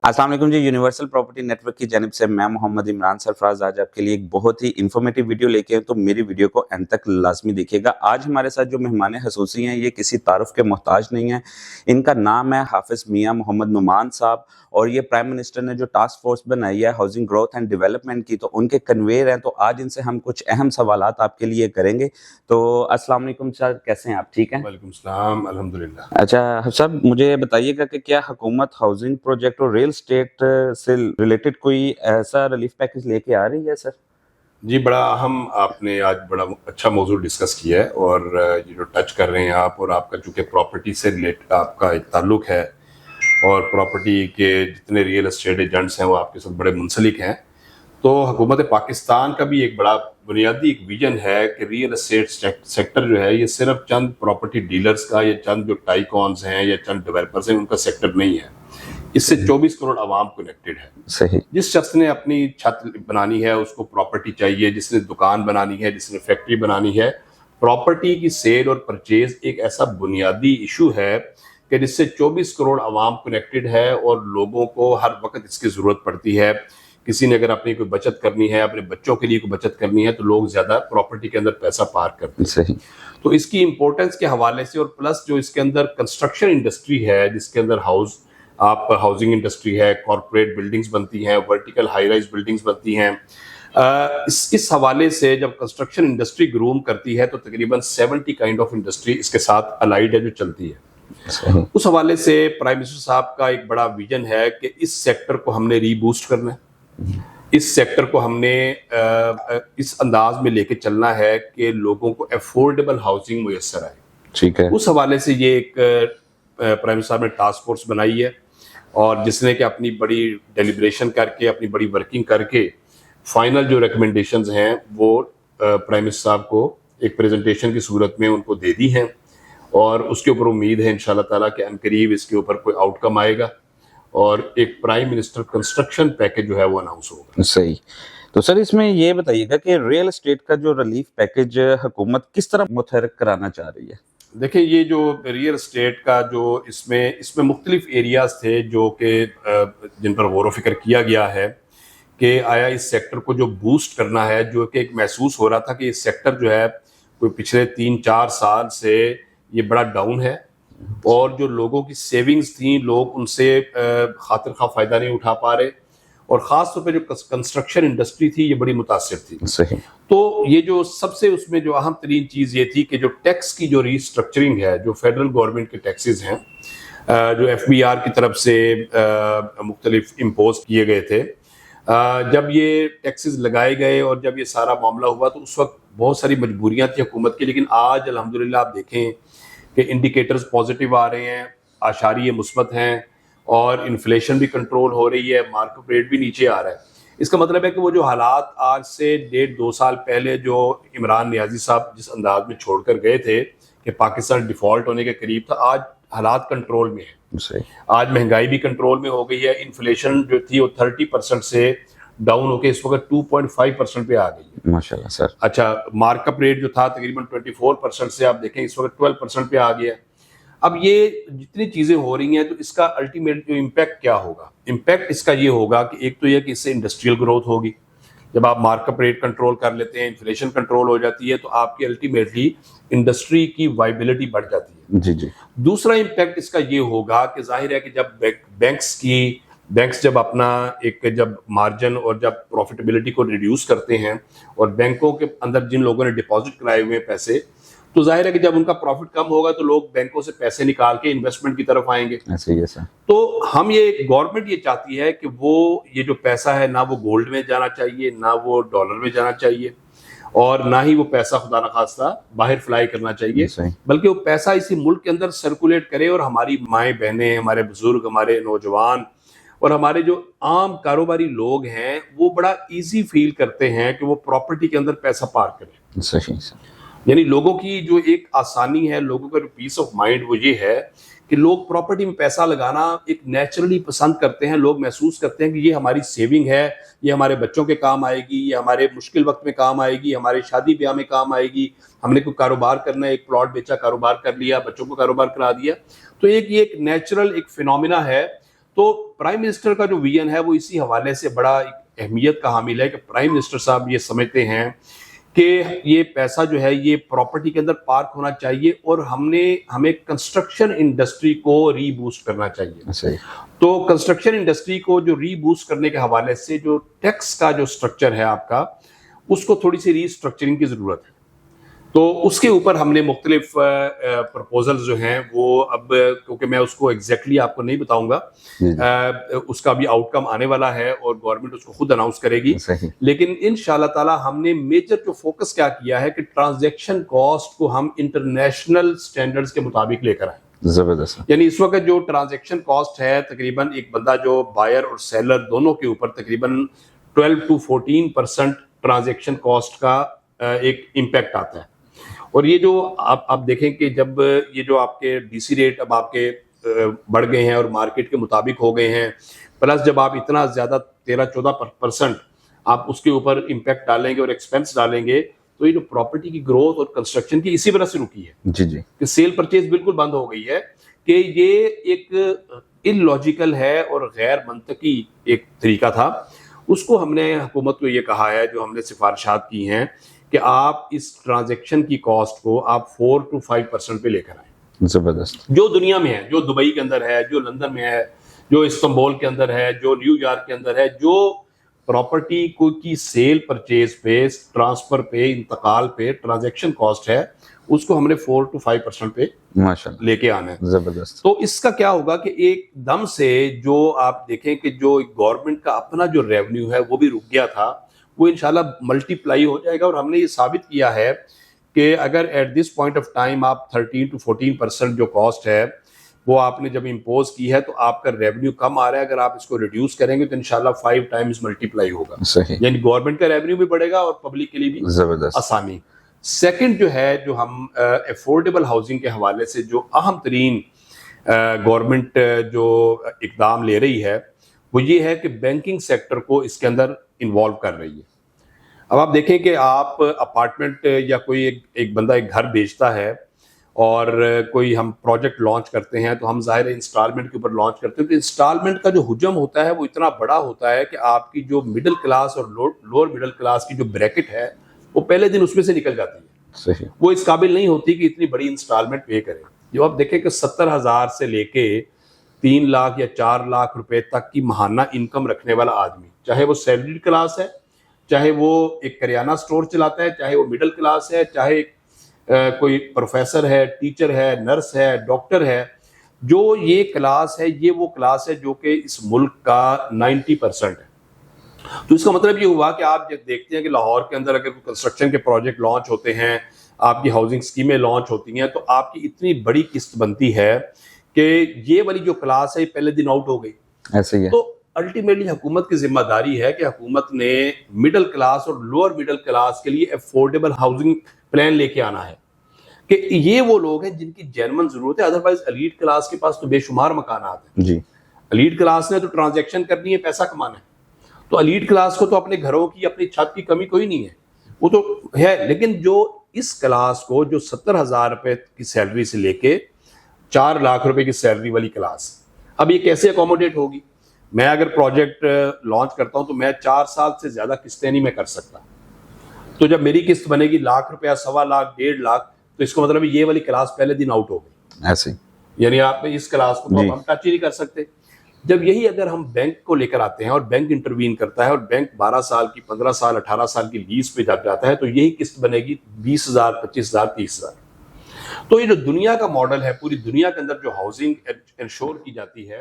अस्सलाम वालेकुम जी। Universal property network की जानिब से मैं मोहम्मद इमरान सरफराज आज आपके लिए एक बहुत ही इन्फॉर्मेटिव वीडियो लेके आए, तो मेरी वीडियो को एंड तक लाजमी देखिएगा। आज हमारे साथ जो मेहमान खसूसी हैं ये किसी तारुफ के मोहताज नहीं हैं। इनका नाम है हाफिज मियाँ मोहम्मद नुमान साहब, और ये प्राइम मिनिस्टर ने जो टास्क फोर्स बनाई है हाउसिंग ग्रोथ एंड डेवलपमेंट की, तो उनके कन्वेयर हैं। तो आज इनसे हम कुछ अहम सवालात आपके लिए करेंगे। तो अस्सलाम वालेकुम सर, कैसे हैं आप? ठीक हैं? वालेकुम सलाम, अल्हम्दुलिल्लाह। अच्छा सर, मुझे ये बताइएगा कि क्या हुकूमत हाउसिंग प्रोजेक्ट और रियल स्टेट से रिलेटेड कोई ऐसा रिलीफ पैकेज लेके आ रही है सर? जी, बड़ा अहम आपने आज बड़ा अच्छा मौजूद डिस्कस किया है, और ये जो टच कर रहे हैं आप, और आपका चूँकि प्रॉपर्टी से रिलेट आपका एक ताल्लुक है और प्रॉपर्टी के जितने रियल एस्टेट एजेंट्स हैं वो आपके साथ बड़े मुंसलिक हैं, तो हुकूमत पाकिस्तान का भी एक बड़ा बुनियादी एक विजन है कि रियल एस्टेट सेक्टर जो है ये सिर्फ चंद प्रॉपर्टी डीलर्स का या चंद जो टाइकॉन्स हैं या चंद डेवलपर्स हैं उनका सेक्टर नहीं है। इससे 24 करोड़ आवाम कनेक्टेड है। सही। जिस शख्स ने अपनी छत बनानी है उसको प्रॉपर्टी चाहिए, जिसने दुकान बनानी है, जिसने फैक्ट्री बनानी है, प्रॉपर्टी की सेल और परचेज एक ऐसा बुनियादी इशू है कि जिससे 24 करोड़ आवाम कनेक्टेड है और लोगों को हर वक्त इसकी ज़रूरत पड़ती है। किसी ने अगर अपनी कोई बचत करनी है, अपने बच्चों के लिए कोई बचत करनी है, तो लोग ज़्यादा प्रॉपर्टी के अंदर पैसा पार करते हैं। सही। तो इसकी इम्पोर्टेंस के हवाले से, और प्लस जो इसके अंदर कंस्ट्रक्शन इंडस्ट्री है, जिसके अंदर हाउसिंग इंडस्ट्री है, कॉर्पोरेट बिल्डिंग्स बनती हैं, वर्टिकल हाई राइज बिल्डिंग्स बनती हैं, इस हवाले से जब कंस्ट्रक्शन इंडस्ट्री ग्रूम करती है तो तकरीबन 70 काइंड ऑफ इंडस्ट्री इसके साथ अलाइड है जो चलती है। उस हवाले से प्राइम मिनिस्टर साहब का एक बड़ा विजन है कि इस सेक्टर को हमने रीबूस्ट करना है, इस सेक्टर को हमने इस अंदाज में लेके चलना है कि लोगों को अफोर्डेबल हाउसिंग मुयस्सर आए। ठीक है। उस हवाले से ये एक प्राइम मिनिस्टर साहब ने टास्क फोर्स बनाई है, और जिसने कि अपनी बड़ी डेलिब्रेशन करके, अपनी बड़ी वर्किंग करके फाइनल जो रिकमेंडेशंस हैं वो प्राइम मिनिस्टर साहब को एक प्रेजेंटेशन की सूरत में उनको दे दी हैं, और उसके ऊपर उम्मीद है इंशाल्लाह ताला कि अनकरीब इसके ऊपर कोई आउटकम आएगा और एक प्राइम मिनिस्टर कंस्ट्रक्शन पैकेज जो है वो अनाउंस होगा। सही। तो सर, इसमें ये बताइएगा कि रियल एस्टेट का जो रिलीफ पैकेज हुकूमत किस तरह मुतहर्रिक कराना चाह रही है? देखिए, ये जो रियल एस्टेट का जो इसमें मुख्तलिफ एरियाज थे जो कि जिन पर गौर व फिक्र किया गया है कि आया इस सेक्टर को जो बूस्ट करना है, जो कि एक महसूस हो रहा था कि इस सेक्टर जो है कोई पिछले 3-4 साल से ये बड़ा डाउन है, और जो लोगों की सेविंग्स थी लोग उनसे खातिर खा फ़ायदा नहीं उठा पा रहे, और ख़ास तौर पे जो कंस्ट्रक्शन इंडस्ट्री थी ये बड़ी मुतासिर थी। सही। तो ये जो सबसे उसमें जो अहम तरीन चीज़ ये थी कि जो टैक्स की जो रीस्ट्रक्चरिंग है, जो फेडरल गवर्नमेंट के टैक्सेस हैं, जो FBR की तरफ से मुख्तलिफ इम्पोज किए गए थे, जब ये टैक्सेस लगाए गए और जब ये सारा मामला हुआ तो उस वक्त बहुत सारी मजबूरियाँ थी हुकूमत की, लेकिन आज अल्हम्दुलिल्लाह आप देखें कि इंडिकेटर्स पॉजिटिव आ रहे हैं, आशारिये मुस्बत हैं, और इन्फ्लेशन भी कंट्रोल हो रही है, मार्केट रेट भी नीचे आ रहा है। इसका मतलब है कि वो जो हालात आज से 1.5-2 साल पहले जो इमरान नियाजी साहब जिस अंदाज में छोड़कर गए थे कि पाकिस्तान डिफ़ॉल्ट होने के करीब था, आज हालात कंट्रोल में है। आज महंगाई भी कंट्रोल में हो गई है, इन्फ्लेशन जो थी वो 30% से डाउन होकर इस वक्त 2.5% पे आ गई है। माशाल्लाह सर। अच्छा, मार्कअप रेट जो था तकरीबन 24% से आप देखें इस वक्त 12% पे आ गया। अब ये जितनी चीज़ें हो रही हैं तो इसका अल्टीमेट जो इम्पैक्ट क्या होगा? इम्पैक्ट इसका ये होगा कि एक तो ये कि इससे इंडस्ट्रियल ग्रोथ होगी। जब आप मार्कअप रेट कंट्रोल कर लेते हैं, इन्फ्लेशन कंट्रोल हो जाती है, तो आपकी अल्टीमेटली इंडस्ट्री की वाइबिलिटी बढ़ जाती है। जी जी। दूसरा इम्पैक्ट इसका ये होगा कि जाहिर है कि जब बैंक्स जब अपना जब मार्जिन और जब प्रॉफिटेबिलिटी को रिड्यूस करते हैं, और बैंकों के अंदर जिन लोगों ने डिपॉजिट कराए हुए हैं पैसे, तो जाहिर है कि जब उनका प्रॉफिट कम होगा तो लोग बैंकों से पैसे निकाल के इन्वेस्टमेंट की तरफ आएंगे। ऐसे ही है सर। तो गवर्नमेंट ये चाहती है कि वो ये जो पैसा है ना वो गोल्ड में जाना चाहिए, ना वो डॉलर में जाना चाहिए, और ना ही वो पैसा खुदा न खास्ता बाहर फ्लाई करना चाहिए, बल्कि वो पैसा इसी मुल्क के अंदर सर्कुलेट करे, और हमारी माएँ बहनें, हमारे बुजुर्ग, हमारे नौजवान और हमारे जो आम कारोबारी लोग हैं वो बड़ा इजी फील करते हैं कि वो प्रॉपर्टी के अंदर पैसा पार करें। सही। यानी लोगों की जो एक आसानी है, लोगों का पीस ऑफ माइंड वो ये है कि लोग प्रॉपर्टी में पैसा लगाना एक नेचुरली पसंद करते हैं। लोग महसूस करते हैं कि ये हमारी सेविंग है, ये हमारे बच्चों के काम आएगी, ये हमारे मुश्किल वक्त में काम आएगी, हमारे शादी ब्याह में काम आएगी, हमने कोई कारोबार करना है, एक प्लॉट बेचा, कारोबार कर लिया, बच्चों को कारोबार करा दिया। तो ये एक नेचुरल एक फिनोमिना है। تو پرائم منسٹر کا جو ویژن ہے وہ اسی حوالے سے بڑا اہمیت کا حامل ہے کہ پرائم منسٹر صاحب یہ سمجھتے ہیں کہ یہ پیسہ جو ہے یہ پراپرٹی کے اندر پارک ہونا چاہیے اور ہمیں کنسٹرکشن انڈسٹری کو ری بوسٹ کرنا چاہیے. تو کنسٹرکشن انڈسٹری کو جو ری بوسٹ کرنے کے حوالے سے جو ٹیکس کا جو سٹرکچر ہے آپ کا, اس کو تھوڑی سی ری اسٹرکچرنگ کی ضرورت ہے. تو اس کے اوپر ہم نے مختلف پرپوزل جو ہیں وہ اب, کیونکہ میں اس کو ایگزیکٹلی آپ کو نہیں بتاؤں گا, اس کا بھی آؤٹ کم آنے والا ہے اور گورنمنٹ اس کو خود اناؤنس کرے گی, لیکن ان شاء اللہ تعالیٰ ہم نے میجر جو فوکس کیا کیا ہے کہ ٹرانزیکشن کاسٹ کو ہم انٹرنیشنل سٹینڈرڈز کے مطابق لے کر آئیں. زبردست. یعنی اس وقت جو ٹرانزیکشن کاسٹ ہے تقریباً ایک بندہ جو بائر اور سیلر دونوں کے اوپر تقریباً 12 to 14% ٹرانزیکشن کاسٹ کا ایک امپیکٹ آتا ہے. اور یہ جو آپ دیکھیں کہ جب یہ جو آپ کے ڈی سی ریٹ اب آپ کے بڑھ گئے ہیں اور مارکیٹ کے مطابق ہو گئے ہیں, پلس جب آپ اتنا زیادہ 13-14% آپ اس کے اوپر امپیکٹ ڈالیں گے اور ایکسپینس ڈالیں گے, تو یہ جو پراپرٹی کی گروتھ اور کنسٹرکشن کی اسی وجہ سے رکی ہے. جی جی, کہ سیل پرچیز بالکل بند ہو گئی ہے, کہ یہ ایک ان لاجیکل ہے اور غیر منطقی ایک طریقہ تھا. اس کو ہم نے حکومت کو یہ کہا ہے, جو ہم نے سفارشات کی ہیں, کہ آپ اس ٹرانزیکشن کی کاسٹ کو آپ 4 to 5% پہ لے کر آئیں. زبردست. جو دنیا میں ہے, جو دبئی کے اندر ہے, جو لندن میں ہے, جو استنبول کے اندر ہے, جو نیو یارک کے اندر ہے, جو پراپرٹی کو کی سیل پرچیز پہ, ٹرانسفر پہ, انتقال پہ ٹرانزیکشن کاسٹ ہے, اس کو ہم نے 4 to 5% پہ ماشاءاللہ لے کے آنا ہے. زبردست. تو اس کا کیا ہوگا کہ ایک دم سے جو آپ دیکھیں کہ جو گورنمنٹ کا اپنا جو ریونیو ہے وہ بھی رک گیا تھا, وہ انشاءاللہ ملٹی پلائی ہو جائے گا. اور ہم نے یہ ثابت کیا ہے کہ اگر at this point of time آپ 13 to 14% جو کاسٹ ہے وہ آپ نے جب امپوز کی ہے, تو آپ کا ریونیو کم آ رہا ہے, اگر آپ اس کو ریڈیوس کریں گے تو انشاءاللہ 5 times ملٹی پلائی ہوگا. صحیح. یعنی گورنمنٹ کا ریونیو بھی بڑھے گا اور پبلک کے لیے بھی زبردست آسانی. سیکنڈ جو ہے, جو ہم افورڈیبل ہاؤسنگ کے حوالے سے جو اہم ترین گورنمنٹ جو اقدام لے رہی ہے, وہ یہ ہے کہ بینکنگ سیکٹر کو اس کے اندر انوالو کر رہی ہے. اب آپ دیکھیں کہ آپ اپارٹمنٹ یا کوئی ایک بندہ ایک گھر بیچتا ہے اور کوئی ہم پروجیکٹ لانچ کرتے ہیں, تو ہم ظاہر انسٹالمنٹ کے اوپر لانچ کرتے ہیں, تو انسٹالمنٹ کا جو حجم ہوتا ہے وہ اتنا بڑا ہوتا ہے کہ آپ کی جو مڈل کلاس اور لوور مڈل کلاس کی جو بریکٹ ہے وہ پہلے دن اس میں سے نکل جاتی ہے. صحیح. وہ اس قابل نہیں ہوتی کہ اتنی بڑی انسٹالمنٹ پے کرے. جو آپ دیکھیں کہ 70,000 سے لے کے 3 لاکھ یا 4 لاکھ روپے تک کی ماہانہ انکم رکھنے والا آدمی, چاہے وہ سیلریڈ کلاس ہے, چاہے وہ ایک کریانہ سٹور چلاتا ہے, چاہے وہ مڈل کلاس ہے, چاہے کوئی پروفیسر ہے, ٹیچر ہے, نرس ہے, ڈاکٹر ہے, جو یہ کلاس ہے یہ وہ کلاس ہے جو کہ اس ملک کا 90% ہے. تو اس کا مطلب یہ ہوا کہ آپ جب دیکھتے ہیں کہ لاہور کے اندر اگر کوئی کنسٹرکشن کے پروجیکٹ لانچ ہوتے ہیں, آپ کی ہاؤسنگ اسکیمیں لانچ ہوتی ہیں, تو آپ کی اتنی بڑی قسط بنتی ہے کہ یہ والی جو کلاس ہے پہلے دن آؤٹ ہو گئی. ایسے ہی ہے. تو الٹیمیٹلی حکومت کی ذمہ داری ہے کہ حکومت نے مڈل کلاس اور لوور مڈل کلاس کے لیے افورڈیبل ہاؤسنگ پلان لے کے آنا ہے, کہ یہ وہ لوگ ہیں جن کی جینون ضرورت ہے. ادروائز ایلیٹ کلاس کے پاس تو بے شمار مکانات ہیں. جی. ایلیٹ کلاس نے تو ٹرانزیکشن کرنی ہے, پیسہ کمانا ہے, تو ایلیٹ کلاس کو تو اپنے گھروں کی, اپنی چھت کی کمی کوئی نہیں ہے, وہ تو ہے. لیکن جو اس کلاس کو جو 70,000 روپے کی سیلری سے لے کے 4 لاکھ روپے کی سیلری والی کلاس, اب یہ کیسے اکوموڈیٹ ہوگی؟ میں اگر پروجیکٹ لانچ کرتا ہوں تو میں 4 سال سے زیادہ قسطیں نہیں میں کر سکتا. تو جب میری قسط بنے گی 1 لاکھ روپیہ, 1.25 لاکھ, 1.5 لاکھ, تو اس کا مطلب یہ والی کلاس پہلے دن آؤٹ ہو گئی. ایسے یعنی آپ اس کلاس کو ہم ٹچ ہی نہیں کر سکتے. جب یہی اگر ہم بینک کو لے کر آتے ہیں اور بینک انٹروین کرتا ہے اور بینک 12 سال کی, 15 سال, 18 سال کی لیز پہ جب جاتا ہے, تو یہی قسط بنے گی 20,000, 25,000, 30,000. تو یہ جو دنیا کا ماڈل ہے, پوری دنیا کے اندر جو ہاؤسنگ انشور کی جاتی ہے,